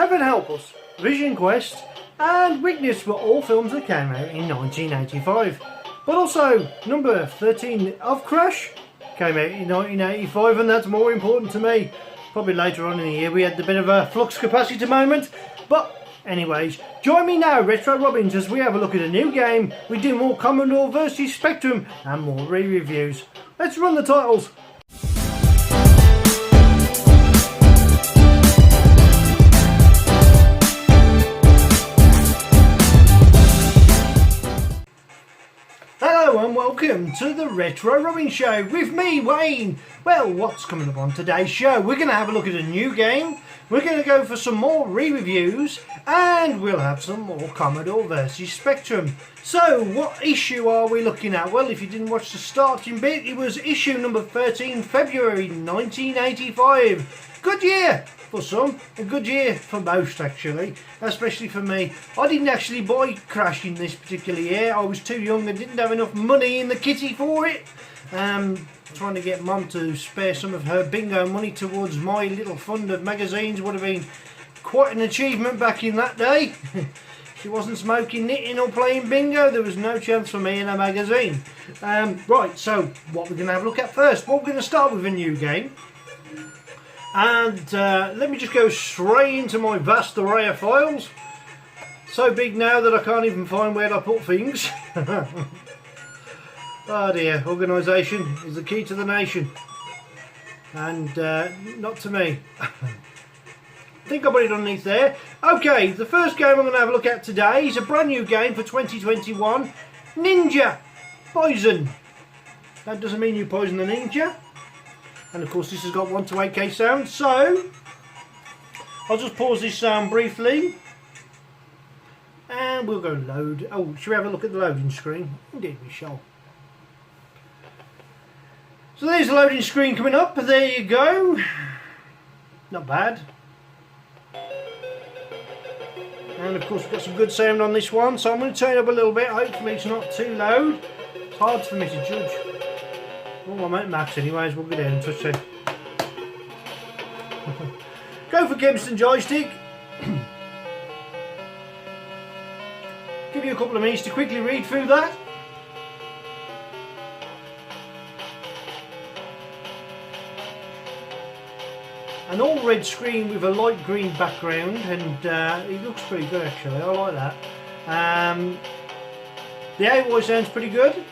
Heaven Help Us, Vision Quest and Witness were all films that came out in 1985. But also, number 13 of Crash came out in 1985, and that's more important to me. Probably later on in the year we had a bit of a flux capacitor moment. But anyways, join me now, Retro Robbins, as we have a look at a new game. We do more Commodore versus Spectrum and more re-reviews. Let's run the titles. Hello and welcome to the Retro Robbins Show with me, Wayne. Well, what's coming up on today's show? We're going to have a look at a new game, we're going to go for some more re-reviews, and we'll have some more Commodore versus Spectrum. So, what issue are we looking at? Well, if you didn't watch the starting bit, it was issue number 13, February 1985. Good year for some, a good year for most actually, especially for me. I didn't actually buy Crash in this particular year. I was too young and didn't have enough money in the kitty for it. Trying to get Mum to spare some of her bingo money towards my little fund of magazines would have been quite an achievement back in that day. She wasn't smoking, knitting or playing bingo. There was no chance for me in a magazine. Right, so what we're going to have a look at first. Well, we're going to start with a new game. And let me just go straight into my vast array of files. So big now that I can't even find where I put things. Oh dear, organisation is the key to the nation. And not to me. I think I put it underneath there. Okay, the first game I'm going to have a look at today is a brand new game for 2021. Ninja Poison. That doesn't mean you poison the ninja. And of course this has got 1 to 8K sound, so I'll just pause this sound briefly and we'll go load. Oh, should we have a look at the loading screen? Indeed we shall. So there's the loading screen coming up, there you go. Not bad. And of course we've got some good sound on this one, so I'm going to turn it up a little bit, hopefully it's not too loud. It's hard for me to judge. Oh, I'm at max anyways, we'll go down and touch it. Go for Kempston joystick. Give you a couple of minutes to quickly read through that. An all red screen with a light green background, and it looks pretty good actually, I like that. The AI sounds pretty good.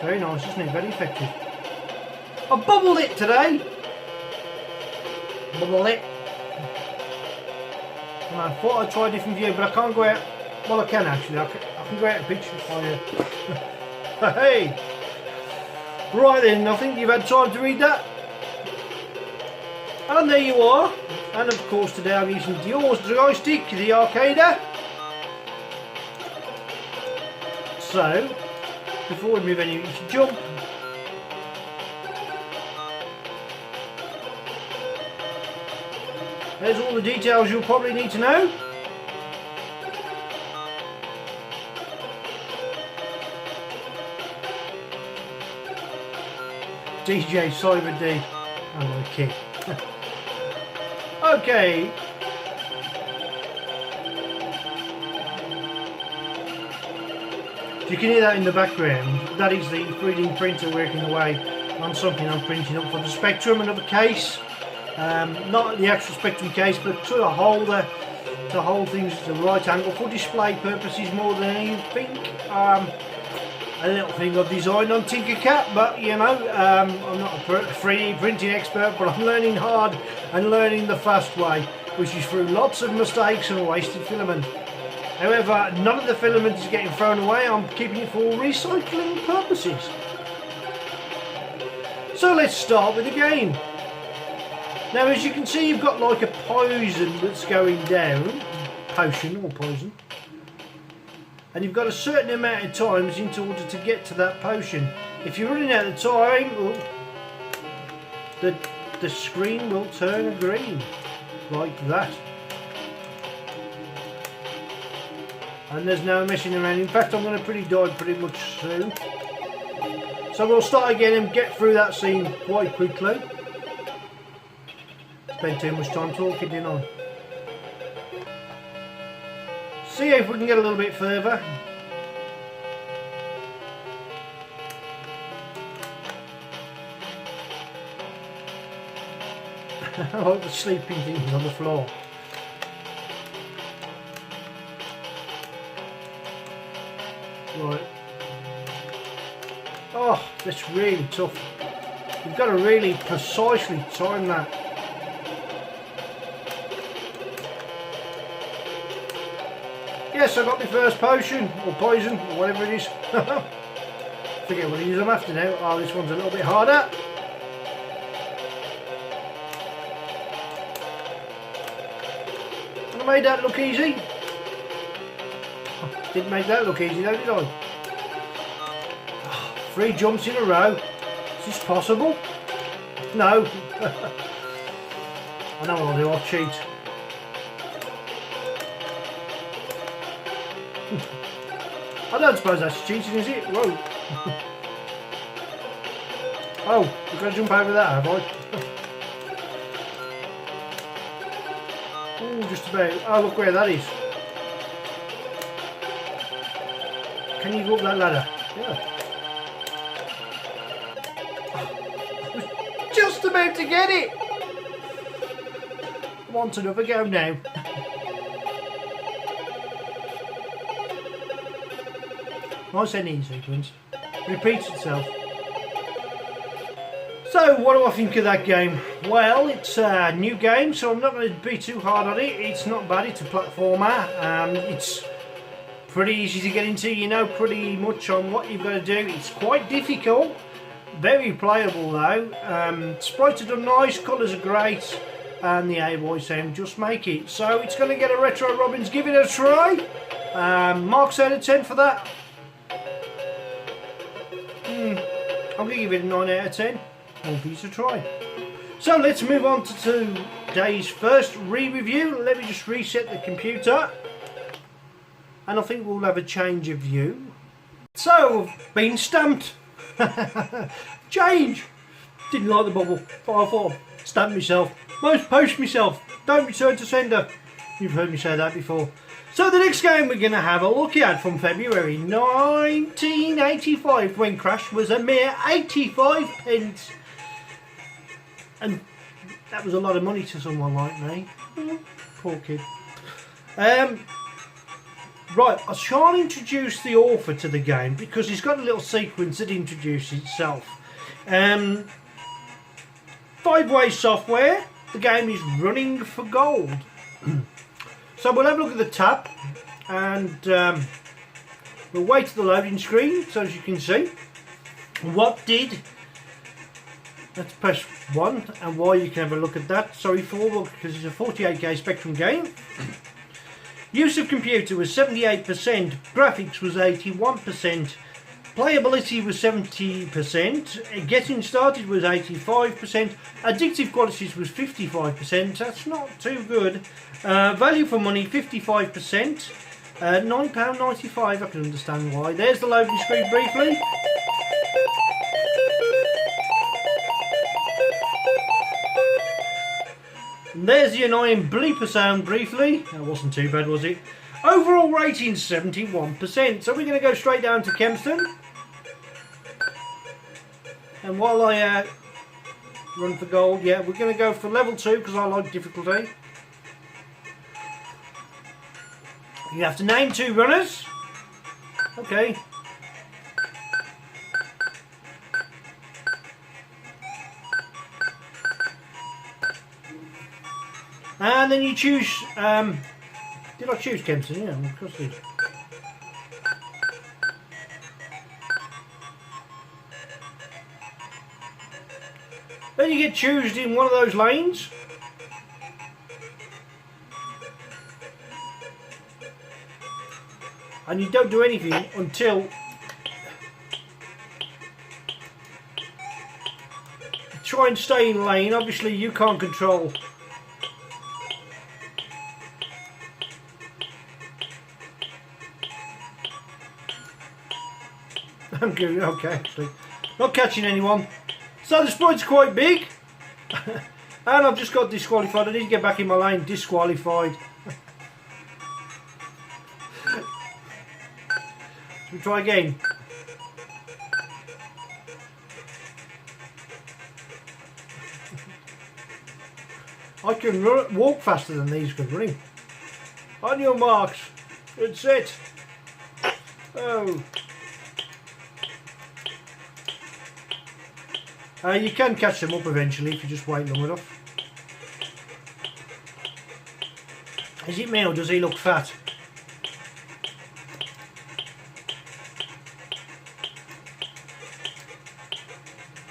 Very nice, isn't it? Very effective. I bubbled it today. Bubble it. And I thought I'd try a different view, but I can't go out. Well, I can actually. I can go out a picture for you. Hey. Right then, I think you've had time to read that. And there you are. And of course today I'm using the joystick, the arcader. So, before we move any, you should jump. There's all the details you'll probably need to know. DJ Cyber D. I'm a kid. Okay. You can hear that in the background. That is the 3D printer working away on something I'm printing up for the Spectrum, another case. Not the actual Spectrum case, but to hold things at the right angle for display purposes more than anything. A little thing I've designed on Tinkercad, but you know, I'm not a 3D printing expert, but I'm learning hard and learning the fast way, which is through lots of mistakes and wasted filament. However, none of the filament is getting thrown away. I'm keeping it for recycling purposes. So let's start with the game. Now, as you can see, you've got like a poison that's going down. Potion or poison. And you've got a certain amount of times in order to get to that potion. If you're running out of time, the screen will turn green. Like that. And there's no messing around. In fact, I'm going to die pretty much soon. So we'll start again and get through that scene quite quickly. Spent too much time talking, didn't I? See if we can get a little bit further. I like the sleeping things on the floor. Right. Oh, that's really tough. You've got to really precisely time that. Yes, I got my first potion, or poison, or whatever it is. Forget what it is I'm after now. Oh, this one's a little bit harder. And I made that look easy. Didn't make that look easy though, did I? 3 jumps in a row. Is this possible? No. I know what I'll do, I'll cheat. I don't suppose that's cheating, is it? Whoa. Oh, we've got to jump over that, have I? Oh, just about. Oh, look where that is. Can you go up that ladder? Yeah. I was just about to get it! I want another go now. Nice ending sequence. Repeats itself. So, what do I think of that game? Well, it's a new game, so I'm not going to be too hard on it. It's not bad, it's a platformer. It's pretty easy to get into, you know pretty much on what you've got to do. It's quite difficult, very playable though. Sprites are done nice, colours are great, and the A-Boy sound just make it. So it's going to get a Retro Robbins, give it a try. Marks out of 10 for that. I'm going to give it a 9 out of 10. One piece to try. So let's move on to today's first re-review. Let me just reset the computer. And I think we'll have a change of view. So, I've been stamped. Change. Didn't like the bubble. 5-4. Stamp myself. Most post myself. Don't return to sender. You've heard me say that before. So the next game we're going to have a look at from February 1985, when Crash was a mere 85 pence. And that was a lot of money to someone like me. Poor kid. Right, I shall introduce the author to the game because he's got a little sequence that introduces itself. 5-way software. The game is running for gold. So we'll have a look at the tab and we'll wait to the loading screen so as you can see what did. Let's press 1 and why you can have a look at that. Sorry for because it's a 48K Spectrum game. Use of computer was 78%, graphics was 81%, playability was 70%, getting started was 85%, addictive qualities was 55%, that's not too good. Value for money 55%, £9.95, I can understand why. There's the loading screen briefly. And there's the annoying bleeper sound briefly. That wasn't too bad, was it? Overall rating 71%. So we're going to go straight down to Kempston. And while I run for gold, yeah, we're going to go for level 2 because I like difficulty. You have to name 2 runners. Okay. And then you choose, did I choose Kempston? Yeah, of course I did. Then you get choosed in one of those lanes. And you don't do anything until try and stay in lane. Obviously you can't control I'm good, okay, actually. Not catching anyone. So the sprite's quite big. And I've just got disqualified. I need to get back in my lane. Disqualified. Should we try again? I can walk faster than these can running. On your marks. Good set. Oh. You can catch them up eventually if you just wait long enough. Is it me or does he look fat?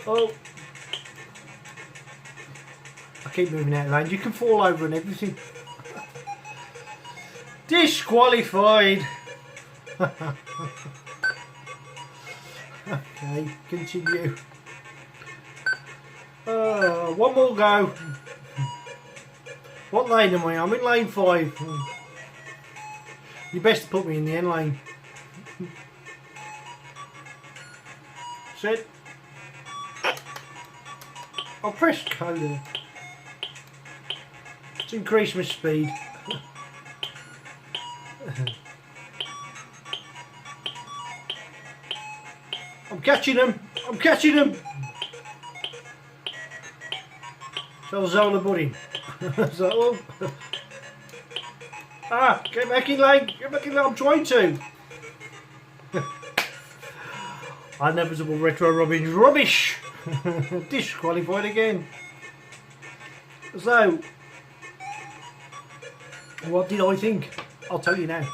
Oh. I keep moving out of lane. You can fall over and everything. Disqualified. Okay, continue. One more go. What lane am I? I'm in lane 5. You best put me in the end lane. Set. I'll press go there. Let's increase my speed. I'm catching them. I'm catching them. So Zola buddy. So, get back in lane. Get back in lane. I'm trying to. Inevitable retro Robbins rubbish. Disqualified again. So, what did I think? I'll tell you now.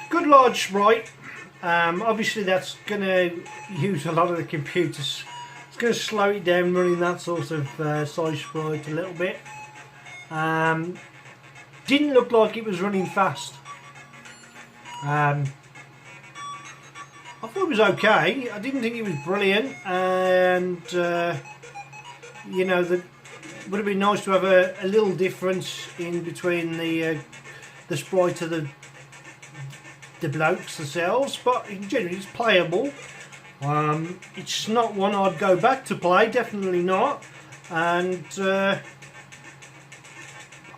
Good large sprite. Obviously that's going to use a lot of the computers. It's going to slow it down running that sort of size sprite a little bit. Didn't look like it was running fast. I thought it was okay. I didn't think it was brilliant, and you know, that would have been nice to have a little difference in between the sprite of the blokes themselves, but in general it's playable. It's not one I'd go back to play, definitely not, and I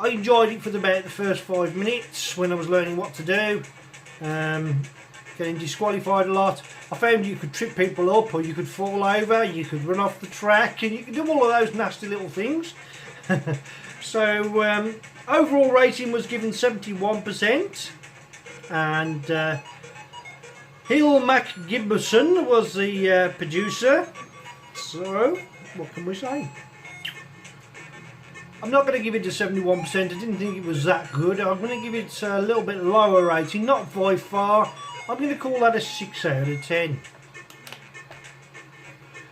enjoyed it for about the first 5 minutes when I was learning what to do. Getting disqualified a lot. I found you could trip people up, or you could fall over, you could run off the track, and you could do all of those nasty little things. So overall rating was given 71%, and Hill McGibson was the producer. So what can we say? I'm not going to give it a 71%. I didn't think it was that good. I'm going to give it a little bit lower rating, not by far. I'm going to call that a 6 out of 10.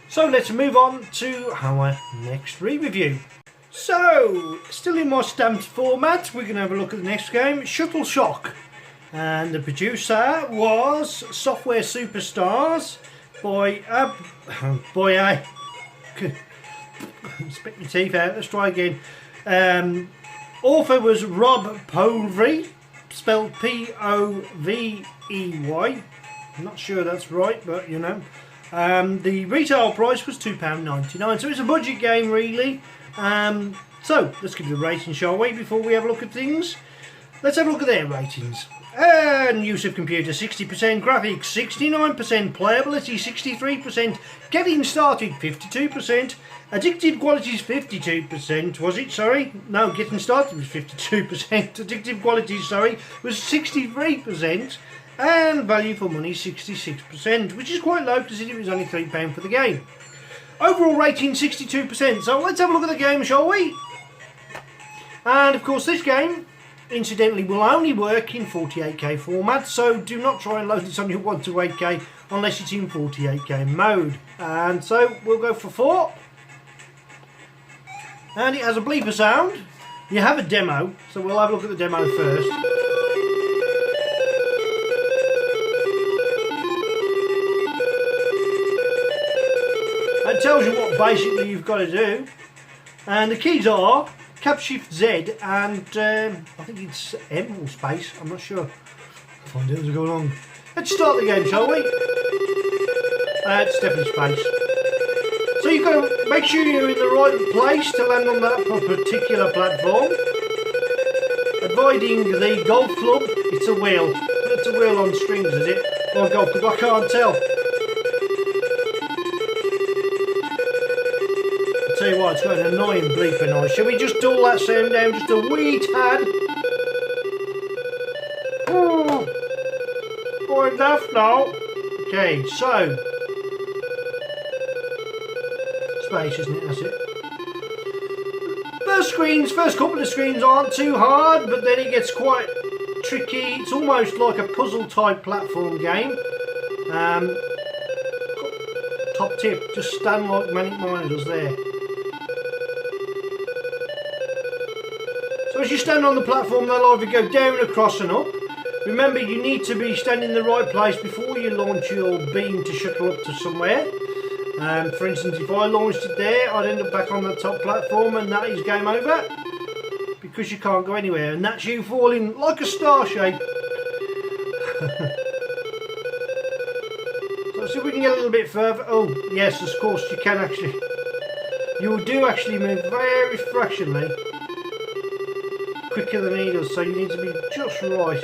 So let's move on to our next re-review. So, still in my stamped format, we're going to have a look at the next game, Shuttle Shock. And the producer was Software Superstars by spit my teeth out, let's try again. Author was Rob Povey, spelled Povey. I'm not sure that's right, but you know. The retail price was £2.99, so it's a budget game really. So let's give it a rating, shall we, before we have a look at things. Let's have a look at their ratings. And use of computer 60%, graphics 69%, playability 63%, getting started 52%, addictive qualities 52%, was it, sorry? No, getting started was 52%, addictive qualities, sorry, was 63%, and value for money 66%, which is quite low because it was only £3 for the game. Overall rating 62%, so let's have a look at the game, shall we? And of course this game, incidentally, will only work in 48K format, so do not try and load this on your 128K unless it's in 48K mode. And so we'll go for 4. And it has a bleeper sound. You have a demo, so we'll have a look at the demo first. That tells you what basically you've got to do. And the keys are Cap Shift Z and I think it's M or space, I'm not sure. Find out as we go along. Let's start the game, shall we? It's definitely space. So you've got So make sure you're in the right place to land on that particular platform. Avoiding the golf club. It's a wheel. It's a wheel on strings, is it? Or a golf club? I can't tell. I'll tell you what, it's got an annoying bleeping noise. Shall we just dull that sound down just a wee tad? Oh, I'm daft now. Okay, so space, isn't it? That's it. First couple of screens aren't too hard, but then it gets quite tricky. It's almost like a puzzle type platform game. Top tip, just stand like Manic Miner does there. So as you stand on the platform, they'll either go down, across and up. Remember, you need to be standing in the right place before you launch your beam to shuttle up to somewhere. For instance, if I launched it there, I'd end up back on the top platform, and that is game over. Because you can't go anywhere, and that's you falling like a star shape. So let's see if we can get a little bit further. Oh, yes, of course, you can actually. You do actually move very fractionally quicker than he does, so you need to be just right.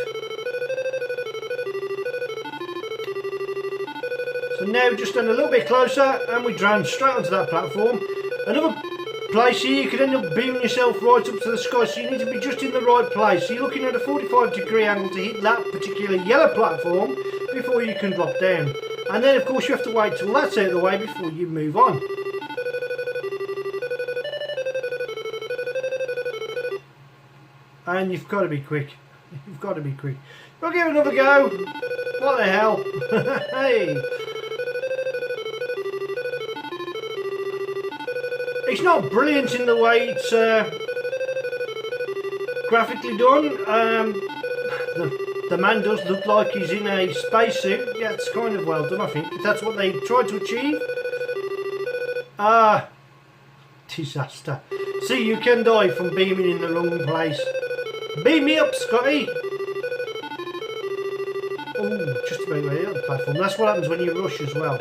So now just stand a little bit closer and we drown straight onto that platform. Another place here, you could end up beaming yourself right up to the sky, so you need to be just in the right place. So you're looking at a 45-degree angle to hit that particular yellow platform before you can drop down. And then of course you have to wait till that's out of the way before you move on. And you've got to be quick. You've got to be quick. We'll give it another go. What the hell? Hey. It's not brilliant in the way it's graphically done. The man does look like he's in a spacesuit. Yeah, it's kind of well done, I think. If that's what they tried to achieve. Disaster. See, you can die from beaming in the wrong place. Beam me up, Scotty! Oh, just about ready on the platform. That's what happens when you rush as well.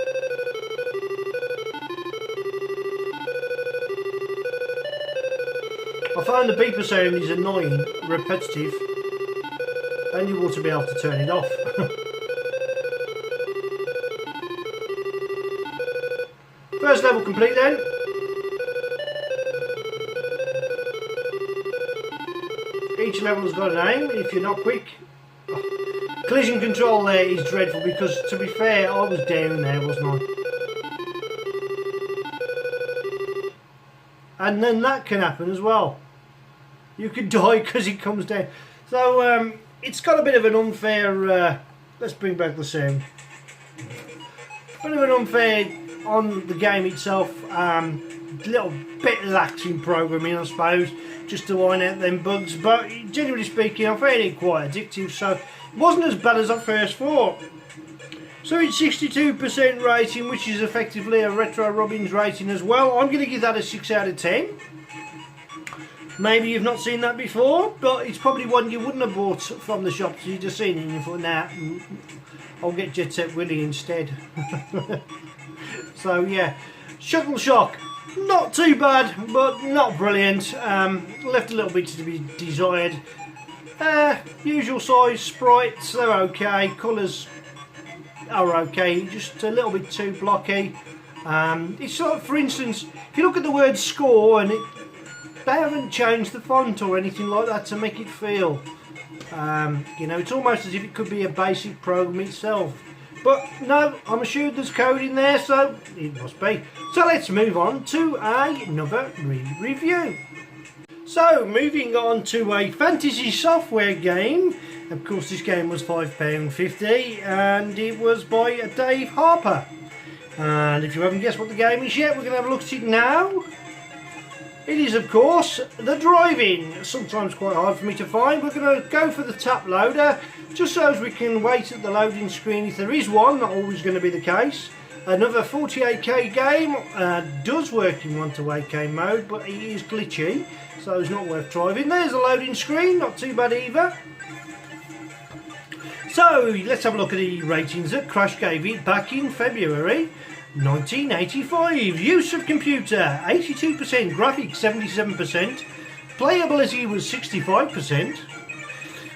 I find the beeper sound is annoying, repetitive, and you ought to be able to turn it off. First level complete then. Each level's got an aim if you're not quick. Collision control there is dreadful because, to be fair, I was down there, wasn't I? And then that can happen as well. You could die because it comes down. So it's got a bit of an unfair. Let's bring back the sound. A bit of an unfair on the game itself. Little bit lax in programming, I suppose, just to iron out them bugs. But generally speaking, I found it quite addictive. So it wasn't as bad as I first thought. So it's 62% rating, which is effectively a Retro Robbins rating as well. I'm going to give that a 6 out of 10. Maybe you've not seen that before, but it's probably one you wouldn't have bought from the shop. So you just seen it and you thought, nah, I'll get Jet Set Willy instead. So yeah, Shuttle Shock, not too bad, but not brilliant. Left a little bit to be desired. Usual size sprites, they're okay. Colours are okay, just a little bit too blocky. It's sort of, for instance, if you look at the word score, and they haven't changed the font or anything like that to make it feel, you know, it's almost as if it could be a basic program itself. But no, I'm assured there's code in there, so it must be. So let's move on to another review. So moving on to a fantasy software game. Of course, this game was £5.50 and it was by Dave Harper. And if you haven't guessed what the game is yet, we're going to have a look at it now. It is, of course, The Drive-In. Sometimes quite hard for me to find. We're going to go for the tap loader, just so as we can wait at the loading screen if there is one. Not always going to be the case. Another 48k game, does work in 1 to 8k mode, but it is glitchy, so it's not worth driving. There's the loading screen, not too bad either. So let's have a look at the ratings that Crash gave it back in February. 1985. Use of computer 82%, graphics 77%, playability was 65%.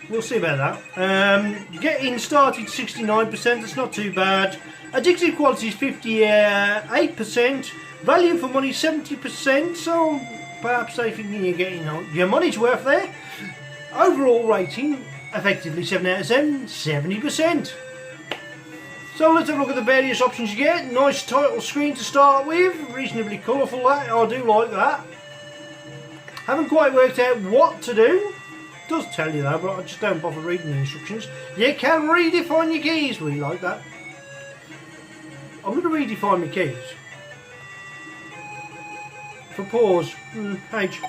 We'll see about that. Getting started 69%, that's not too bad. Addictive quality is 58%. Value for money 70%, so perhaps they think you're getting your money's worth there. Overall rating, effectively 7 out of 10, 70%. So let's have a look at the various options you get. Nice title screen to start with, reasonably colourful, that I do like that. Haven't quite worked out what to do. It does tell you though, but I just don't bother reading the instructions. You can redefine your keys, we like that. I'm going to redefine my keys. For pause, H.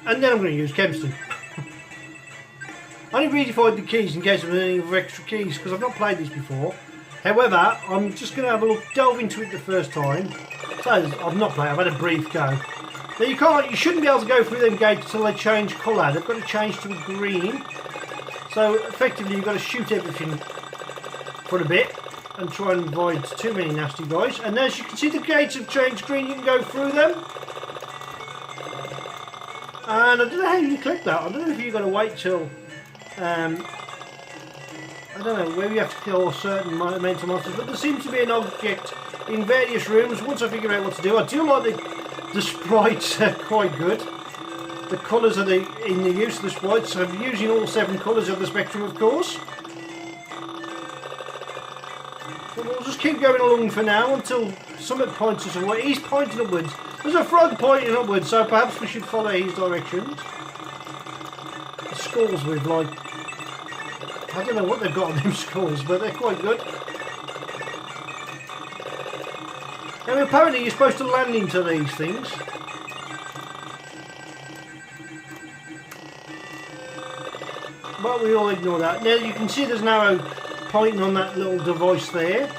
And then I'm going to use chemistry. I only redefined the keys in case of any other extra keys because I've not played this before. However, I'm just going to have a look, delve into it the first time. So I've not played, I've had a brief go. Now you shouldn't be able to go through them gates until they change colour. They've got to change to a green. So effectively you've got to shoot everything for a bit and try and avoid too many nasty guys. And as you can see, the gates have changed green, you can go through them. And I don't know how you click that. I don't know if you've got to wait till I don't know, where you have to kill certain mental monsters, but there seems to be an object in various rooms. Once I figure out what to do, I do like the sprites are quite good. The colours in the use of the sprites, I'm using all 7 colours of the spectrum, of course. So we'll just keep going along for now until something points us away. He's pointing upwards. There's a frog pointing upwards, so perhaps we should follow his directions. The skulls with like, I don't know what they've got on them skulls, but they're quite good. Now apparently you're supposed to land into these things. But we all ignore that. Now you can see there's an arrow pointing on that little device there.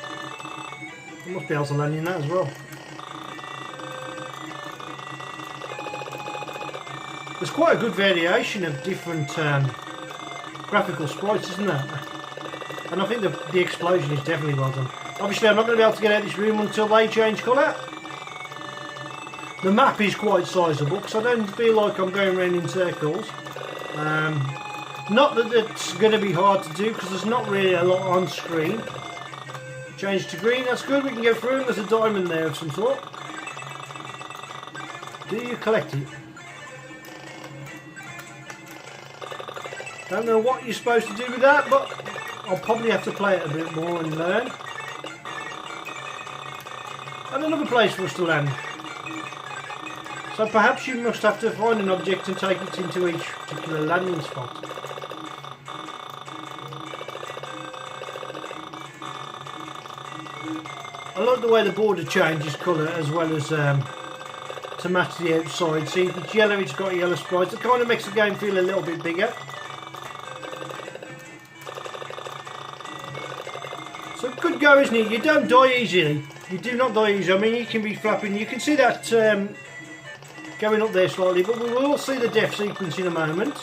You must be able to land in that as well. There's quite a good variation of different graphical sprites, isn't there? And I think the explosion is definitely well done. Obviously I'm not going to be able to get out of this room until they change colour. The map is quite sizable because I don't feel like I'm going around in circles. Not that it's going to be hard to do because there's not really a lot on screen. Change to green, that's good, we can go through and there's a diamond there of some sort. Do you collect it? Don't know what you're supposed to do with that, but I'll probably have to play it a bit more and learn. And another place for us to land. So perhaps you must have to find an object and take it into each particular landing spot. I like the way the border changes colour as well as to match the outside. See, if it's yellow, it's got yellow sprites. It kind of makes the game feel a little bit bigger. So good go, isn't it? You don't die easily. You do not die easily. I mean, you can be flapping. You can see that going up there slightly, but we will see the death sequence in a moment.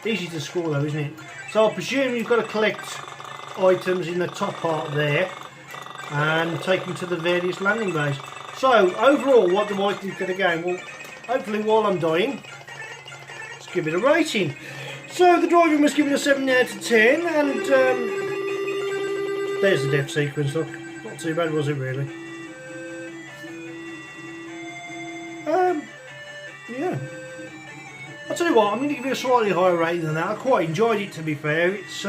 Easy to score though, isn't it? So I presume you've got to collect items in the top part there and take them to the various landing bays. So overall, what do I think of the game? Well, hopefully while I'm dying, let's give it a rating. So the driving was given a 7 out of 10, and there's the death sequence. Look, not too bad, was it really? Yeah. I'll tell you what, I'm going to give it a slightly higher rating than that. I quite enjoyed it, to be fair. It's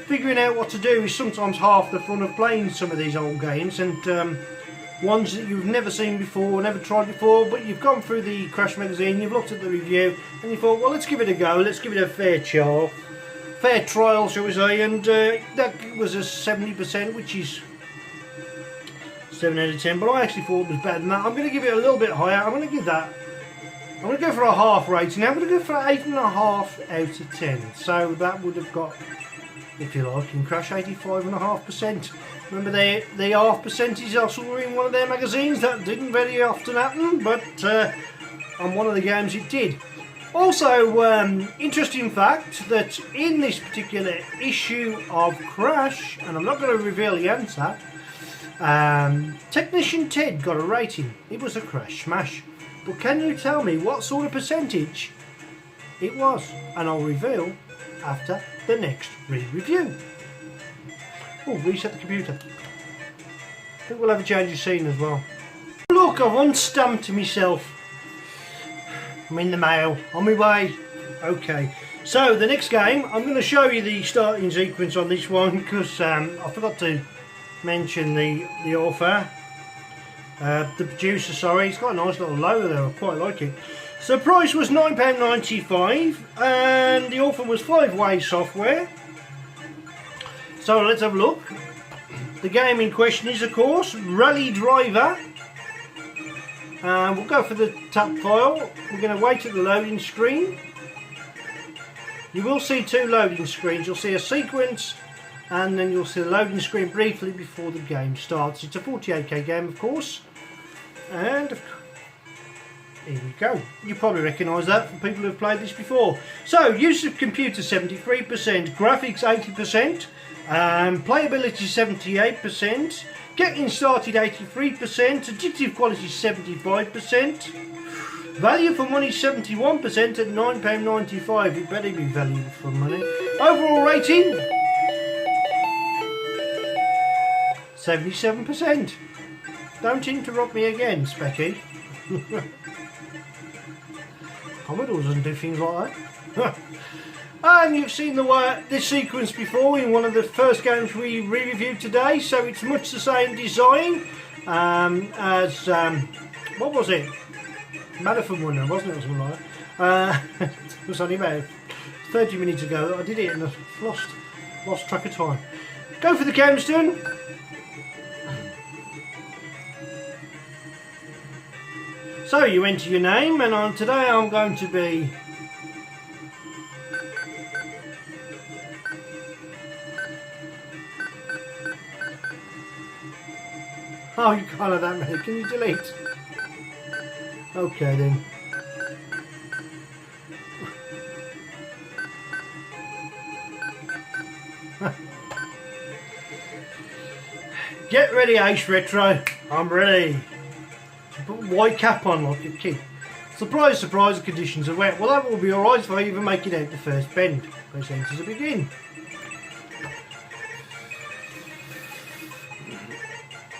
figuring out what to do is sometimes half the fun of playing some of these old games, and ones that you've never seen before, never tried before, but you've gone through the Crash magazine, you've looked at the review, and you thought, well, let's give it a go, let's give it a fair trial, shall we say, and that was a 70%, which is 7 out of 10, but I actually thought it was better than that. I'm going to give it a little bit higher. I'm going to go for a half rating. I'm going to go for 8.5 out of 10. So that would have got, if you like, in Crash 85.5%. Remember the half percentage I saw in one of their magazines? That didn't very often happen, but on one of the games it did. Also, interesting fact that in this particular issue of Crash, and I'm not going to reveal the answer, Technician Ted got a rating. It was a crash smash. But can you tell me what sort of percentage it was? And I'll reveal after the next re-review. Oh, reset the computer. I think we'll have a change of scene as well. Look, I've unstamped myself. I'm in the mail, on my way. Okay, so the next game, I'm going to show you the starting sequence on this one because I forgot to mention the author, the producer, sorry. It's got a nice little logo there, I quite like it. So the price was £9.95 and the author was 5-Way Software. So let's have a look. The game in question is, of course, Rally Driver. We'll go for the tap file. We're going to wait at the loading screen. You will see two loading screens. You'll see a sequence and then you'll see the loading screen briefly before the game starts. It's a 48k game, of course. And here we go. You probably recognise that from people who've played this before. So, use of computer 73%, graphics 80%, playability 78%, getting started 83%, addictive quality 75%, value for money 71% at £9.95. It better be value for money. Overall rating 77%. Don't interrupt me again, Specky. Commodore doesn't do things like that. And you've seen this sequence before in one of the first games we reviewed today, so it's much the same design as what was it? Marathon winner, wasn't it, or something like that? It was only about 30 minutes ago that I did it and I lost track of time. Go for the camstone. So you enter your name, and today I'm going to be oh, you can't have that many. Can you delete? Okay then. Get ready, Ace Retro. I'm ready. Put a white cap on like a kid. Surprise, surprise, the conditions are wet. Well, that will be alright if I even make it out the first bend. Press enter to begin.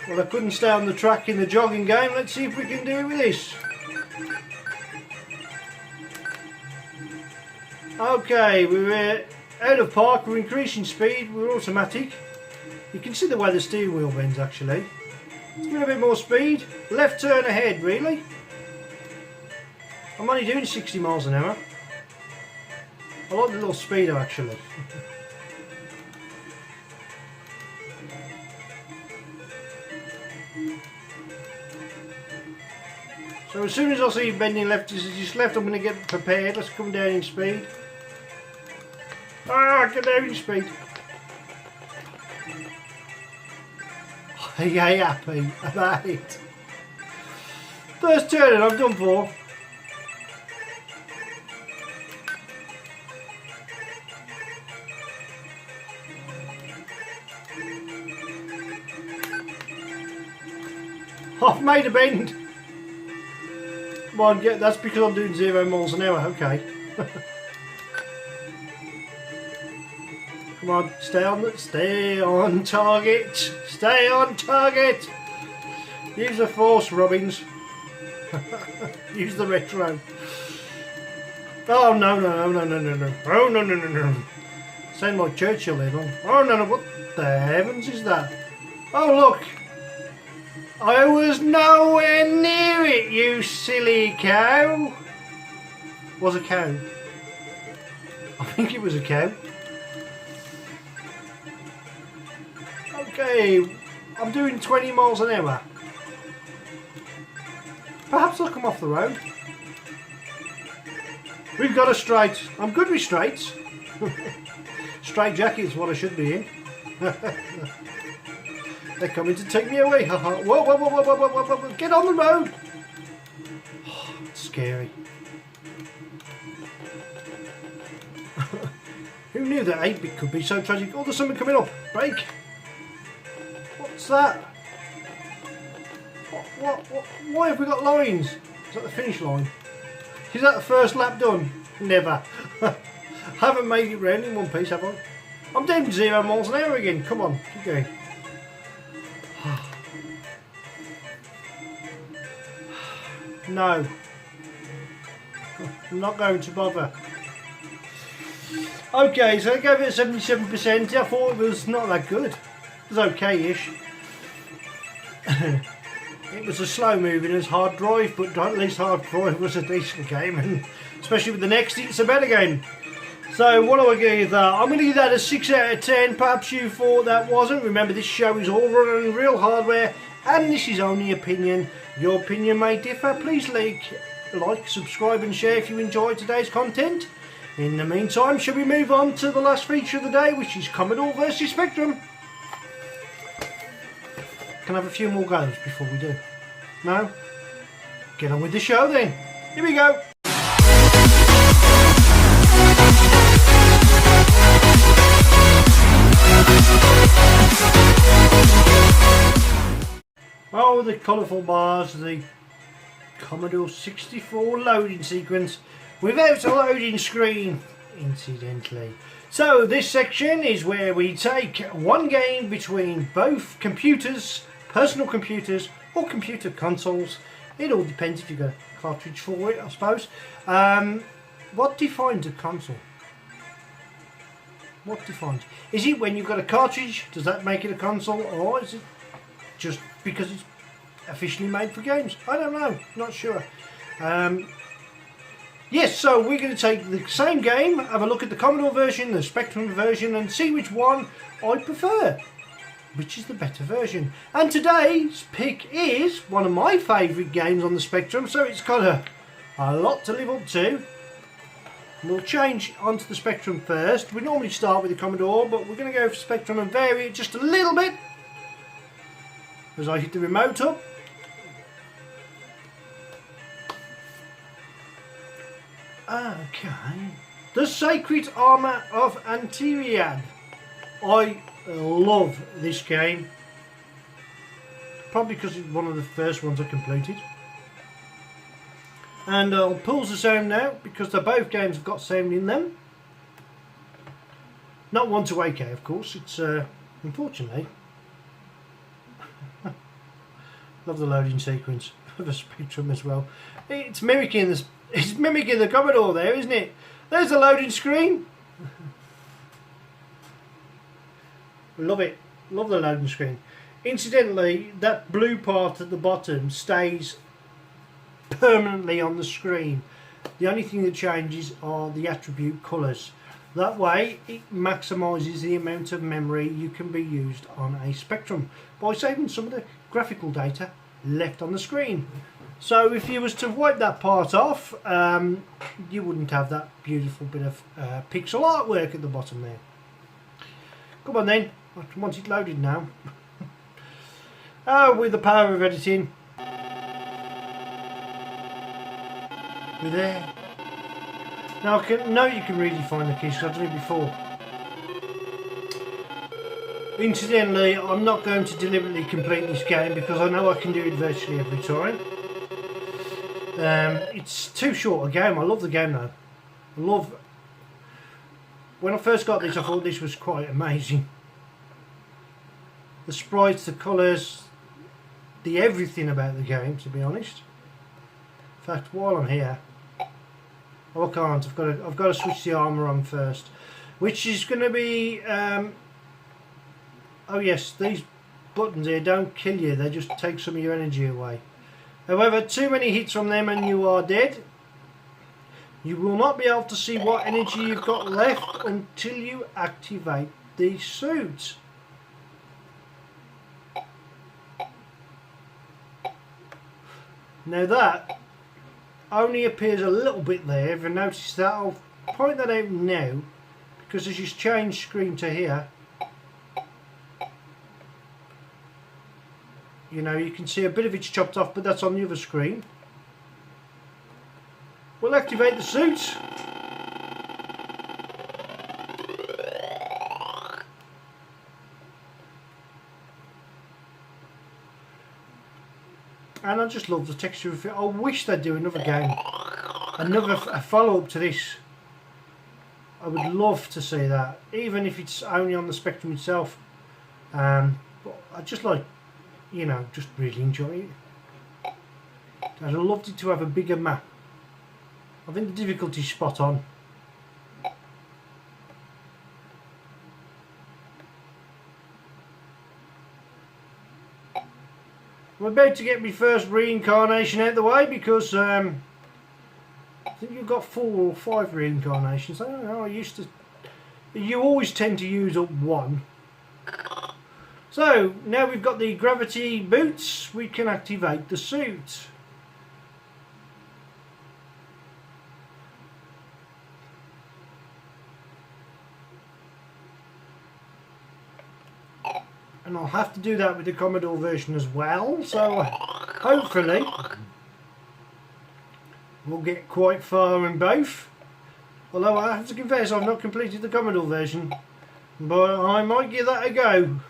Well, I couldn't stay on the track in the jogging game. Let's see if we can do it with this. Okay, we're out of park. We're increasing speed. We're automatic. You can see the way the steering wheel bends actually. Let's give it a bit more speed. Left turn ahead, really. I'm only doing 60 miles an hour. I like the little speedo actually. So as soon as I see you bending left, just left, I'm going to get prepared. Let's come down in speed. Ah, get down in speed. Are you happy about it? First turn and I'm done for. I've made a bend. Come on, that's because I'm doing 0 miles an hour, okay. Come on, stay on target. Stay on target. Use the force, Robbins. Use the retro. Oh no. Oh no. Sound like Churchill there, don't? Oh no, what the heavens is that? Oh look. I was nowhere near it, you silly cow. Was a cow. I think it was a cow. Okay, I'm doing 20 miles an hour. Perhaps I'll come off the road. We've got a straight. I'm good with straights. Straight jacket is what I should be in. They're coming to take me away. Whoa. Get on the road. Oh, it's scary. knew that 8-bit could be so tragic? Oh, there's something coming up. Break. What's that? Why have we got lines? Is that the finish line? Is that the first lap done? Never. Haven't made it round in one piece, have I? I'm doing 0 miles an hour again. Come on, keep going. No. I'm not going to bother. Okay, so I gave it a 77%. I thought it was not that good. It was okay-ish. It was a slow moving as Hard Drive, but at least Hard Drive was a decent game, and especially with the next, it's a better game. So what do I give that? I'm going to give that a 6 out of 10. Perhaps you thought that wasn't. Remember, this show is all run on real hardware, and this is only opinion. Your opinion may differ. Please like, subscribe and share if you enjoyed today's content. In the meantime, shall we move on to the last feature of the day, which is Commodore versus Spectrum? Can I have a few more goes before we do? No? Get on with the show then. Here we go. Oh, the colourful bars, the Commodore 64 loading sequence without a loading screen, incidentally. So this section is where we take one game between both computers, personal computers or computer consoles. It all depends if you've got a cartridge for it, I suppose. What defines a console? What defines? Is it when you've got a cartridge? Does that make it a console, or is it just because it's officially made for games? I don't know, not sure. Yes, so we're going to take the same game, have a look at the Commodore version, the Spectrum version, and see which one I prefer. Which is the better version. And today's pick is one of my favourite games on the Spectrum, so it's got a lot to live up to. We'll change onto the Spectrum first. We normally start with the Commodore, but we're going to go for Spectrum and vary it just a little bit as I hit the remote up. Okay. The Sacred Armour of Antiriad. I love this game. Probably because it's one of the first ones I completed. And I'll pause the sound now because they're both games have got sound in them. Not 1 to 8K, of course. It's unfortunately. Love the loading sequence of the Spectrum as well. It's mimicking the Commodore there, isn't it? There's the loading screen. Love it. Love the loading screen. Incidentally, that blue part at the bottom stays permanently on the screen. The only thing that changes are the attribute colours. That way it maximises the amount of memory you can be used on a Spectrum by saving some of the graphical data left on the screen. So if you was to wipe that part off, you wouldn't have that beautiful bit of pixel artwork at the bottom there. Come on then, I want it loaded now. Oh, with the power of editing. We're there. Now you can really find the keys because I've done it before. Incidentally, I'm not going to deliberately complete this game because I know I can do it virtually every time. It's too short a game. I love the game though. When I first got this, I thought this was quite amazing. The sprites, the colours, the everything about the game, to be honest. In fact, while I'm here, oh, I can't. I've got to switch the armour on first, which is going to be. Oh yes, these buttons here don't kill you. They just take some of your energy away. However, too many hits from them and you are dead. You will not be able to see what energy you've got left until you activate the suit. Now that only appears a little bit there. If you notice that, I'll point that out now because as you change screen to here, you know, you can see a bit of it's chopped off, but that's on the other screen. We'll activate the suit. and I just love the texture of it. I wish they'd do another game, a follow-up to this. I would love to see that, even if it's only on the Spectrum itself. But I just like, you know, just really enjoy it. I'd have loved it to have a bigger map. I think the difficulty's spot on. I'm about to get my first reincarnation out of the way because I think you've got 4 or 5 reincarnations. I don't know, you always tend to use up 1. So now we've got the gravity boots, we can activate the suit. And I'll have to do that with the Commodore version as well, so hopefully we'll get quite far in both. Although I have to confess I've not completed the Commodore version, but I might give that a go.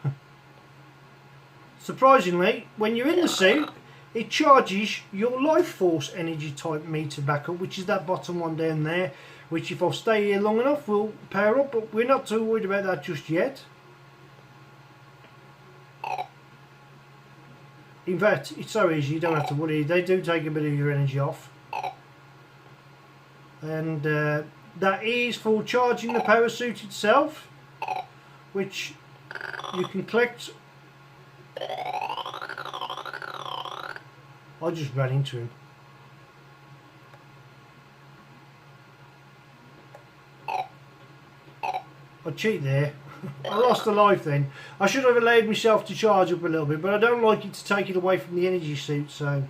Surprisingly, when you're in the suit, it charges your life force energy type meter back up, which is that bottom one down there, which if I stay here long enough will power up, but we're not too worried about that just yet. In fact, it's so easy, you don't have to worry. They do take a bit of your energy off. And that is for charging the power suit itself, which you can collect. I just ran into him. I cheat there. I lost a life then. I should have allowed myself to charge up a little bit, but I don't like it to take it away from the energy suit, so...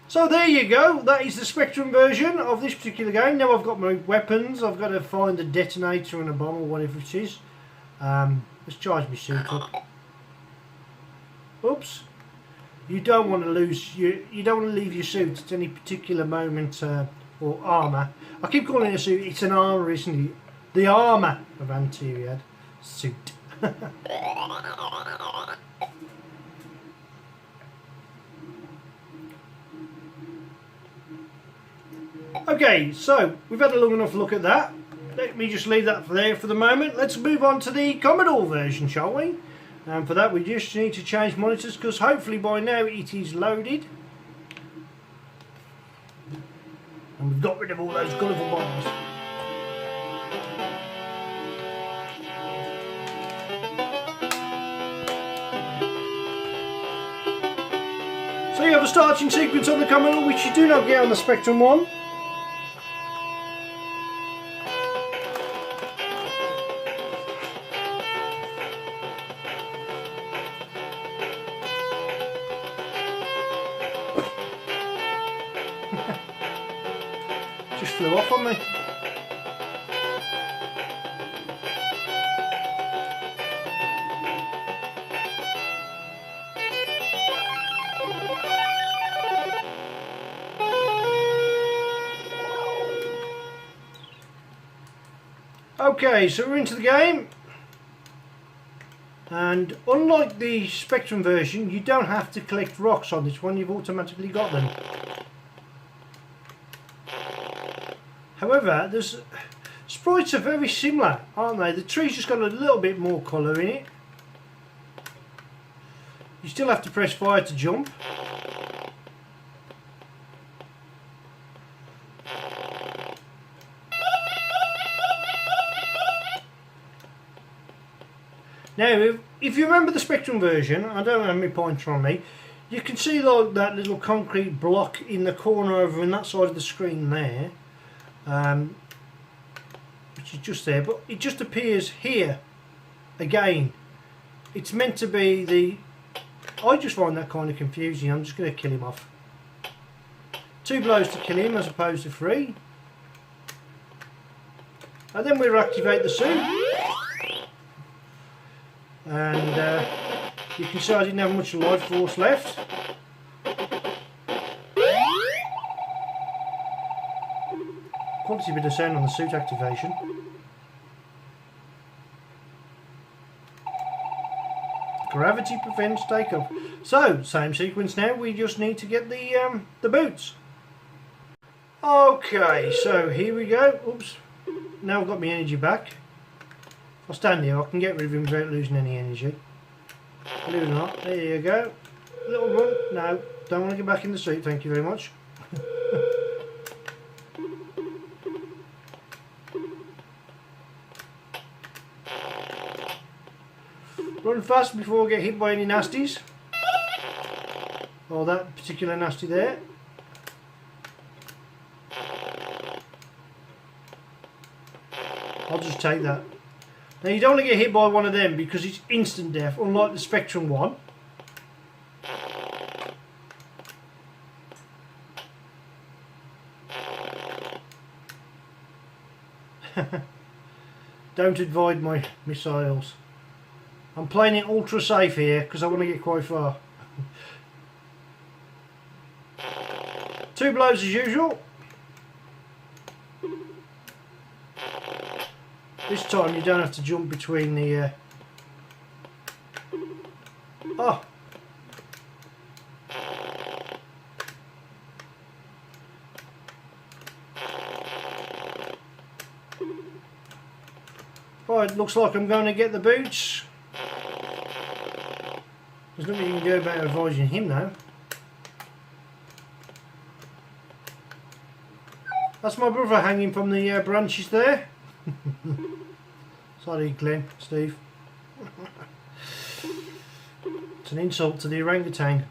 So there you go, that is the Spectrum version of this particular game. Now I've got my weapons, I've got to find a detonator and a bomb or whatever it is. Let's charge my suit up. Oops. You don't want to you don't want to leave your suit at any particular moment, or armour. I keep calling it a suit, it's an armour, isn't it? The armour of Anteriad suit. Okay, so we've had a long enough look at that. Let me just leave that there for the moment. Let's move on to the Commodore version, shall we? And for that we just need to change monitors, because hopefully by now it is loaded. And we've got rid of all those colourful bombs. So you have a starting sequence on the Commodore, which you do not get on the Spectrum one. Just flew off on me. Okay, so we're into the game, and unlike the Spectrum version, you don't have to collect rocks on this one, you've automatically got them. However, sprites are very similar, aren't they? The tree's just got a little bit more colour in it. You still have to press fire to jump. Now, if you remember the Spectrum version, I don't have my pointer on me, you can see like that little concrete block in the corner over on that side of the screen there, which is just there, but it just appears here again. It's meant to be the... I just find that kind of confusing. I'm just going to kill him off. 2 blows to kill him as opposed to 3. And then we'll activate the suit. And you can see I didn't have much life force left. Quality bit of sound on the suit activation. Gravity prevents takeoff. So, same sequence now. We just need to get the boots. Okay, so here we go. Oops. Now I've got my energy back. If I stand here, I can get rid of him without losing any energy. Believe it or not. There you go. Little run. No, don't want to get back in the seat. Thank you very much. Run fast before I get hit by any nasties. Or that particular nasty there. I'll just take that. Now you don't want to get hit by one of them because it's instant death, unlike the Spectrum one. Don't avoid my missiles. I'm playing it ultra safe here because I want to get quite far. 2 blows as usual. This time you don't have to jump between the... Oh! Right, looks like I'm going to get the boots. There's nothing you can do about avoiding him now. That's my brother hanging from the branches there. Sorry, Glenn, Steve. It's an insult to the orangutan.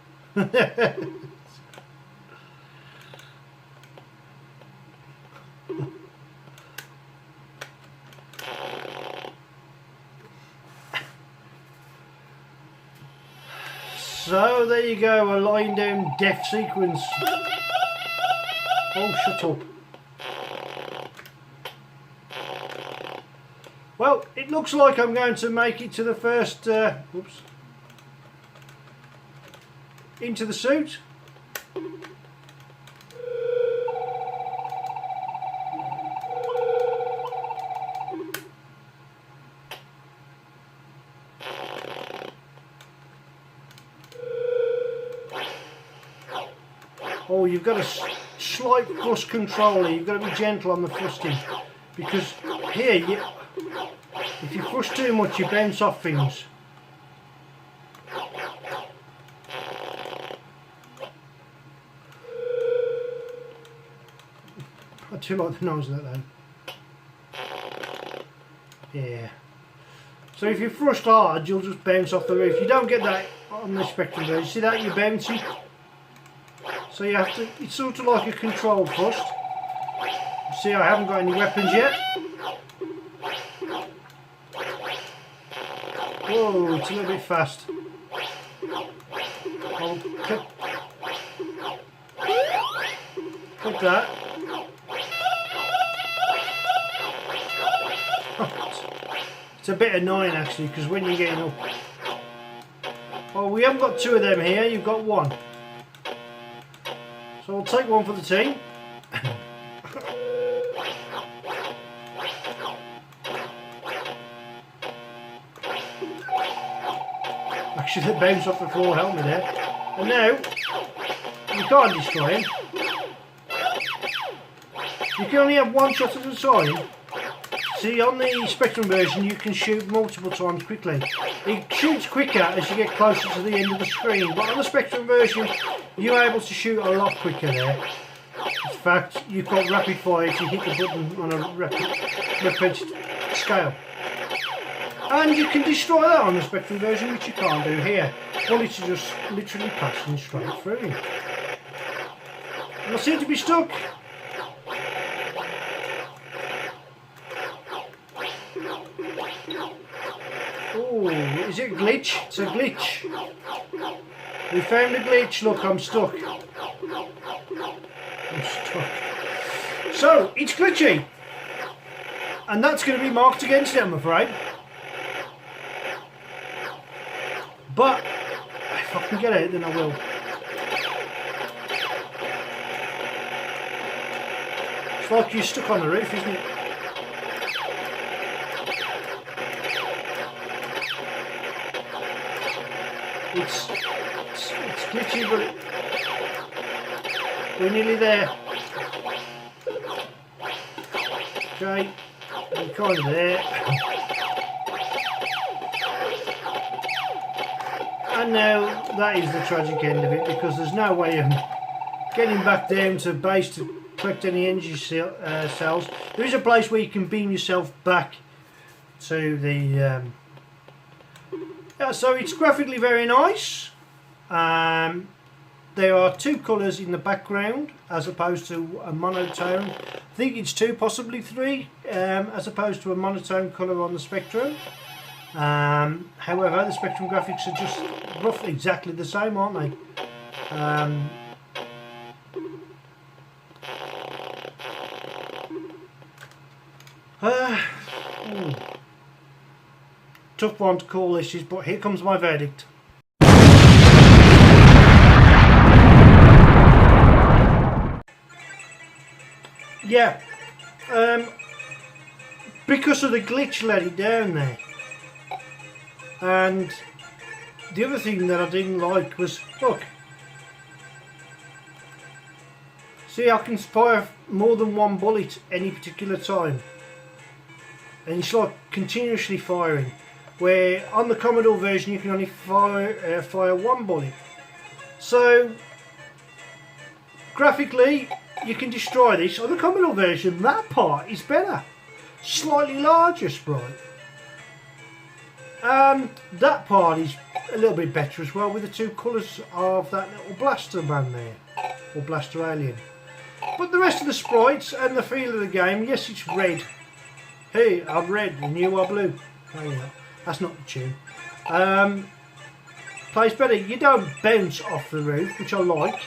So there you go, a lying down death sequence. Oh, shut up. Well, it looks like I'm going to make it to the first, oops, into the suit. Oh, you've got a slight thrust controller. You've got to be gentle on the thrusting, because here, if you thrust too much, you bounce off things. I do like the noise of that though. Yeah. So if you thrust hard, you'll just bounce off the roof. You don't get that on the Spectrum version. See that? You're bouncing. So you have to, it's sort of like a controlled thrust. See, I haven't got any weapons yet. Whoa, it's a little bit fast. I'll click that. It's a bit annoying actually, because when you're getting up... Oh, we haven't got 2 of them here, you've got 1. So I'll take 1 for the team. Actually, they bounce off the floor, help me there. And now, you can't destroy him. You can only have 1 shot at a time. See, on the Spectrum version, you can shoot multiple times quickly. It shoots quicker as you get closer to the end of the screen, but on the Spectrum version, you're able to shoot a lot quicker there. In fact, you've got rapid fire if you hit the button on a rapid scale. And you can destroy that on the Spectrum version, which you can't do here. Bullets are just literally passing straight through him. And I seem to be stuck. Oh, is it a glitch? It's a glitch. We found a glitch. Look, I'm stuck. I'm stuck. So, it's glitchy. And that's going to be marked against it, I'm afraid. But, if I can get out, then I will. It's like you're stuck on the roof, isn't it? It's glitchy, but we're nearly there. Okay, we're kind of there. And now that is the tragic end of it, because there's no way of getting back down to base to collect any energy cells. There is a place where you can beam yourself back to the so it's graphically very nice. There are two colours in the background as opposed to a monotone. I think it's two, possibly three, as opposed to a monotone colour on the Spectrum. However, the Spectrum graphics are just roughly exactly the same, aren't they? Tough one to call this, but here comes my verdict. Yeah, because of the glitch let it down there. And the other thing that I didn't like was, look, see, I can fire more than one bullet any particular time, and it's like continuously firing, where on the Commodore version you can only fire one bullet. So graphically you can destroy this. On the Commodore version that part is better, slightly larger sprite. That part is a little bit better as well, with the two colours of that little blaster man there, or blaster alien. But the rest of the sprites and the feel of the game, yes, it's red. Hey, I'm red and you are blue. Oh yeah, that's not the tune. Plays better. You don't bounce off the roof, which I like,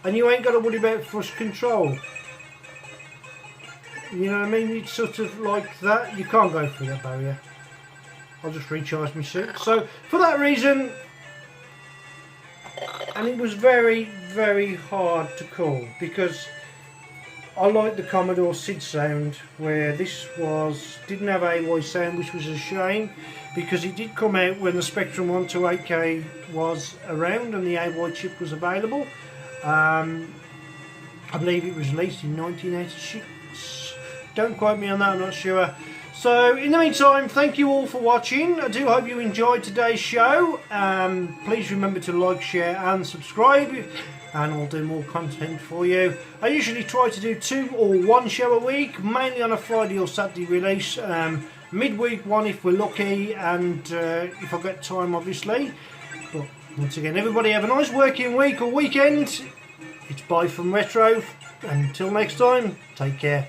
and you ain't got to worry about thrust control. You know what I mean? It's sort of like that. You can't go through that barrier. I'll just recharge my suit. So for that reason, and it was very, very hard to call, because I like the Commodore SID sound, where this didn't have AY sound, which was a shame, because it did come out when the Spectrum 128K was around and the AY chip was available. I believe it was released in 1986. Don't quote me on that, I'm not sure. So in the meantime, thank you all for watching. I do hope you enjoyed today's show. Please remember to like, share and subscribe, and I'll do more content for you. I usually try to do 2 or 1 show a week, mainly on a Friday or Saturday release. Midweek one if we're lucky, and if I get time, obviously. But once again, everybody have a nice working week or weekend. It's bye from Retro. Until next time, take care.